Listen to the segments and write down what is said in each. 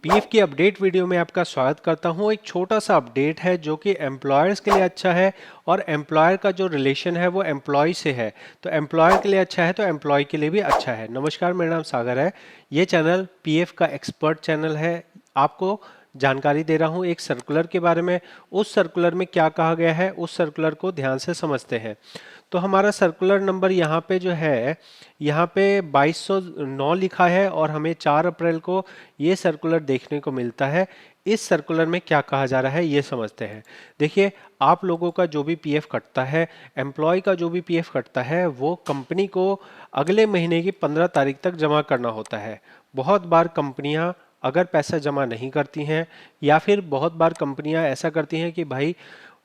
PF की update video में आपका स्वागत करता हूं। एक छोटा सा अपडेट है जो कि एम्प्लॉयर्स के लिए अच्छा है और एम्प्लॉयर का जो रिलेशन है वो एम्प्लॉय से है। तो एम्प्लॉयर के लिए अच्छा है तो एम्प्लॉय के लिए भी अच्छा है। नमस्कार, मेरा नाम सागर है। ये चैनल पीएफ का एक्सपर्ट चैनल है। आपको जानकारी दे रहा हूं एक सर्कुलर के बारे में। उस सर्कुलर में क्या कहा गया है उस सर्कुलर को ध्यान से समझते हैं। तो हमारा सर्कुलर नंबर यहाँ पे जो है, यहाँ पे 2209 लिखा है और हमें 4 अप्रैल को ये सर्कुलर देखने को मिलता है। इस सर्कुलर में क्या कहा जा रहा है ये समझते हैं। देखिए, आप लोगों का जो भी पीएफ कटता है, एम्प्लॉय का जो भी पीएफ कटता है, वो कंपनी को अगले महीने की 15 तारीख तक जमा करना होता है। बहुत बार कंपनियां अगर पैसा जमा नहीं करती हैं, या फिर बहुत बार कंपनियां ऐसा करती हैं कि भाई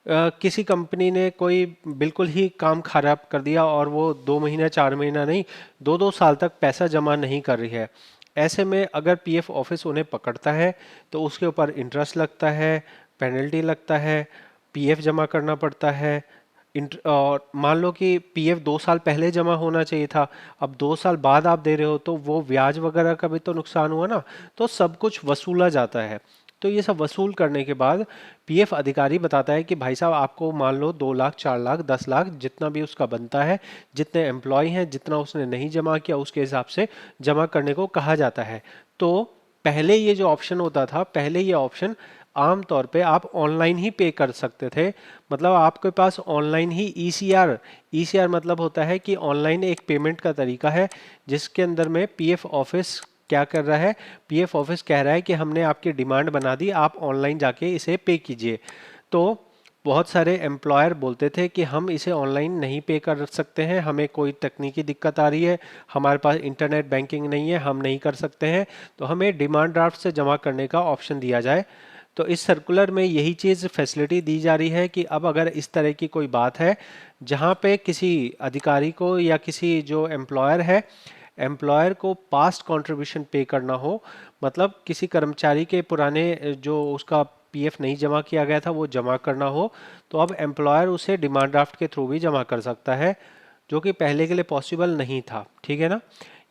किसी कंपनी ने कोई बिल्कुल ही काम खराब कर दिया और वो 2 महीना 4 महीना नहीं, 2-2 साल तक पैसा जमा नहीं कर रही है। ऐसे में अगर पीएफ ऑफिस उन्हें पकड़ता है तो उसके ऊपर इंटरेस्ट लगता है, पेनल्टी लगता है, पीएफ जमा करना पड़ता है। और मान लो कि पीएफ 2 साल पहले जमा होना चाहिए था, अब 2 साल बाद आप दे रहे हो, तो वो ब्याज वगैरह का भी तो नुकसान हुआ ना। तो सब कुछ वसूला जाता है। तो ये सब वसूल करने के बाद पीएफ अधिकारी बताता है कि भाई साहब, आपको मान लो 2 लाख, 4 लाख, 10 लाख, जितना भी उसका बनता है, जितने एम्प्लॉय हैं, जितना उसने नहीं जमा किया उसके हिसाब से जमा करने को कहा जाता है। तो पहले ये जो ऑप्शन होता था, पहले ये ऑप्शन आम तौर पे आप ऑनलाइन ही पे कर सकते थे। मतलब आपके पास ऑनलाइन ही ईसीआर, ईसीआर मतलब होता है कि ऑनलाइन एक पेमेंट का तरीका है जिसके अंदर में पीएफ ऑफिस क्या कर रहा है, पीएफ ऑफिस कह रहा है कि हमने आपकी डिमांड बना दी, आप ऑनलाइन जाके इसे पे कीजिए। तो बहुत सारे एम्प्लॉयर बोलते थे कि हम इसे ऑनलाइन नहीं पे कर सकते हैं, हमें कोई तकनीकी दिक्कत आ रही है, हमारे पास इंटरनेट बैंकिंग नहीं है, हम नहीं कर सकते हैं, तो हमें डिमांड ड्राफ्ट से जमा करने का ऑप्शन दिया जाए। तो इस सर्कुलर में यही चीज़ फैसिलिटी दी जा रही है कि अब अगर इस तरह की कोई बात है जहाँ पे किसी अधिकारी को या किसी जो एम्प्लॉयर है, एम्प्लॉयर को पास्ट कंट्रीब्यूशन पे करना हो, मतलब किसी कर्मचारी के पुराने जो उसका पीएफ नहीं जमा किया गया था वो जमा करना हो, तो अब एम्प्लॉयर उसे डिमांड ड्राफ्ट के थ्रू भी जमा कर सकता है, जो कि पहले के लिए पॉसिबल नहीं था। ठीक है ना।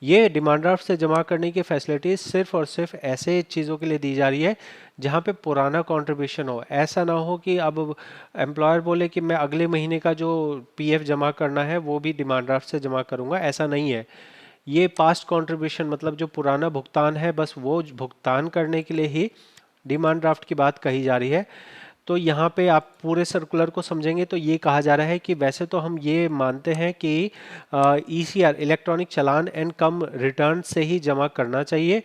ये डिमांड ड्राफ्ट से जमा करने की फैसिलिटी सिर्फ और सिर्फ ऐसे चीज़ों के लिए दी जा रही है जहाँ पे पुराना कंट्रीब्यूशन हो। ऐसा ना हो कि अब एम्प्लॉयर बोले कि मैं अगले महीने का जो पीएफ जमा करना है वो भी डिमांड ड्राफ्ट से जमा करूंगा, ऐसा नहीं है। ये पास्ट कंट्रीब्यूशन मतलब जो पुराना भुगतान है, बस वो भुगतान करने के लिए ही डिमांड ड्राफ्ट की बात कही जा रही है। तो यहाँ पे आप पूरे सर्कुलर को समझेंगे तो ये कहा जा रहा है कि वैसे तो हम ये मानते हैं कि ECR, electronic challan and come return से ही जमा करना चाहिए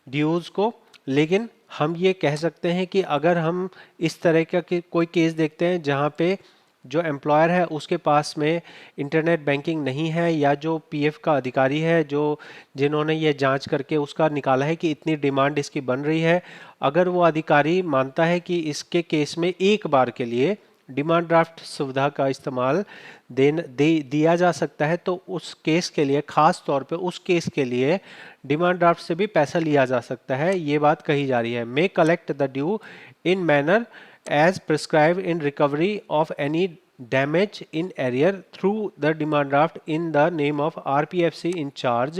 ड्यूज को, लेकिन हम ये कह सकते हैं कि अगर हम इस तरह का कोई केस देखते हैं जहाँ पे जो एम्प्लॉयर है उसके पास में इंटरनेट बैंकिंग नहीं है, या जो पीएफ का अधिकारी है जो जिन्होंने ये जांच करके उसका निकाला है कि इतनी डिमांड इसकी बन रही है, अगर वो अधिकारी मानता है कि इसके केस में एक बार के लिए डिमांड ड्राफ्ट सुविधा का इस्तेमाल दिया जा सकता है, तो उस केस के लिए, खास तौर पे उस केस के लिए डिमांड ड्राफ्ट से भी पैसा लिया जा सकता है। ये बात कही जा रही है। May collect the due in manner as prescribed in recovery of any damage in arrear through the demand draft in the name of RPFC in charge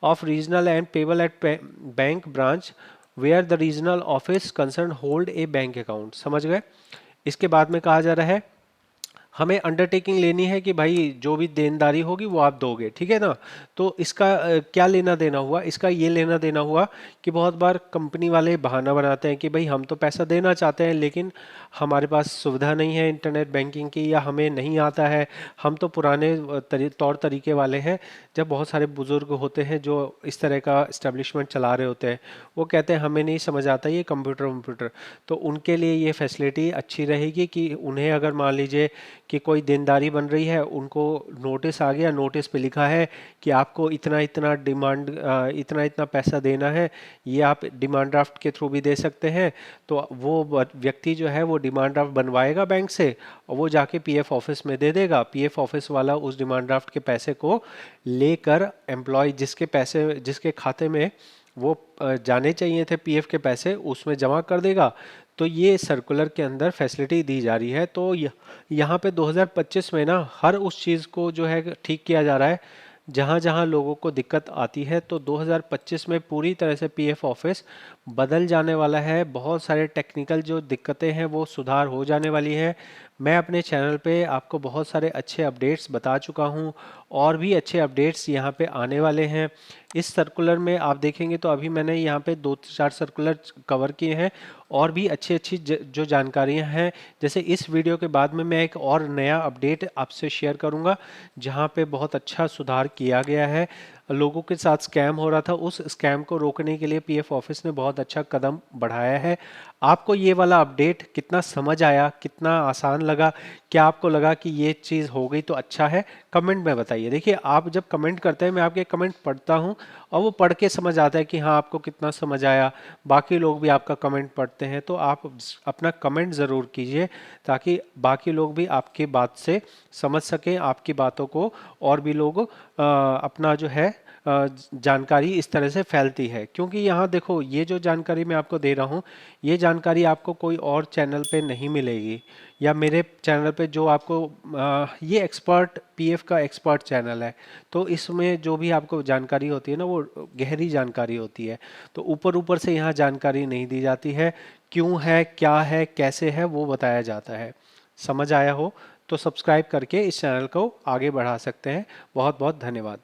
of regional and payable at bank branch where the regional office concerned hold a bank account। समझ गए। इसके बाद में कहा जा रहा है हमें अंडरटेकिंग लेनी है कि भाई जो भी देनदारी होगी वो आप दोगे। ठीक है ना। तो इसका क्या लेना देना हुआ, इसका ये लेना देना हुआ कि बहुत बार कंपनी वाले बहाना बनाते हैं कि भाई हम तो पैसा देना चाहते हैं लेकिन हमारे पास सुविधा नहीं है इंटरनेट बैंकिंग की, या हमें नहीं आता है, हम तो पुराने तौर तरीके वाले हैं। जब बहुत सारे बुजुर्ग होते हैं जो इस तरह का इस्टेब्लिशमेंट चला रहे होते हैं, वो कहते हैं हमें नहीं समझ आता ये कंप्यूटर कंप्यूटर। तो उनके लिए ये फैसिलिटी अच्छी रहेगी कि उन्हें अगर मान लीजिए कि कोई देनदारी बन रही है, उनको नोटिस आ गया, नोटिस पे लिखा है कि आपको इतना इतना डिमांड, इतना इतना पैसा देना है, ये आप डिमांड ड्राफ्ट के थ्रू भी दे सकते हैं। तो वो व्यक्ति जो है वो डिमांड ड्राफ्ट बनवाएगा बैंक से और वो जाके पीएफ ऑफिस में दे देगा। पीएफ ऑफिस वाला उस डिमांड ड्राफ्ट के पैसे को लेकर एम्प्लॉय जिसके पैसे, जिसके खाते में वो जाने चाहिए थे पीएफ के पैसे, उसमें जमा कर देगा। तो ये सर्कुलर के अंदर फैसिलिटी दी जा रही है। तो यहाँ पे 2025 में ना हर उस चीज़ को जो है ठीक किया जा रहा है जहाँ जहाँ लोगों को दिक्कत आती है। तो 2025 में पूरी तरह से पीएफ ऑफिस बदल जाने वाला है। बहुत सारे टेक्निकल जो दिक्कतें हैं वो सुधार हो जाने वाली है। मैं अपने चैनल पे आपको बहुत सारे अच्छे अपडेट्स बता चुका हूँ और भी अच्छे अपडेट्स यहाँ पे आने वाले हैं। इस सर्कुलर में आप देखेंगे तो अभी मैंने यहाँ पे 2-4 सर्कुलर कवर किए हैं और भी अच्छी अच्छी जो जानकारियाँ हैं। जैसे इस वीडियो के बाद में मैं एक और नया अपडेट आपसे शेयर करूँगा जहाँ पे बहुत अच्छा सुधार किया गया है। लोगों के साथ स्कैम हो रहा था, उस स्कैम को रोकने के लिए पीएफ ऑफिस ने बहुत अच्छा कदम बढ़ाया है। आपको ये वाला अपडेट कितना समझ आया, कितना आसान लगा? क्या आपको लगा कि ये चीज़ हो गई तो अच्छा है? कमेंट में बताइए। देखिए, आप जब कमेंट करते हैं, मैं आपके कमेंट पढ़ता हूँ और वो पढ़ के समझ आता है कि हाँ, आपको कितना समझ आया। बाकी लोग भी आपका कमेंट पढ़ते हैं, तो आप अपना कमेंट ज़रूर कीजिए ताकि बाकी लोग भी आपकी बात से समझ सकें आपकी बातों को। और भी लोग अपना जो है जानकारी इस तरह से फैलती है, क्योंकि यहाँ देखो, ये जो जानकारी मैं आपको दे रहा हूँ, ये जानकारी आपको कोई और चैनल पे नहीं मिलेगी या मेरे चैनल पे जो आपको ये एक्सपर्ट पीएफ का एक्सपर्ट चैनल है, तो इसमें जो भी आपको जानकारी होती है ना, वो गहरी जानकारी होती है। तो ऊपर ऊपर से यहाँ जानकारी नहीं दी जाती है। क्यों है, क्या है, कैसे है, वो बताया जाता है। समझ आया हो तो सब्सक्राइब करके इस चैनल को आगे बढ़ा सकते हैं। बहुत बहुत धन्यवाद।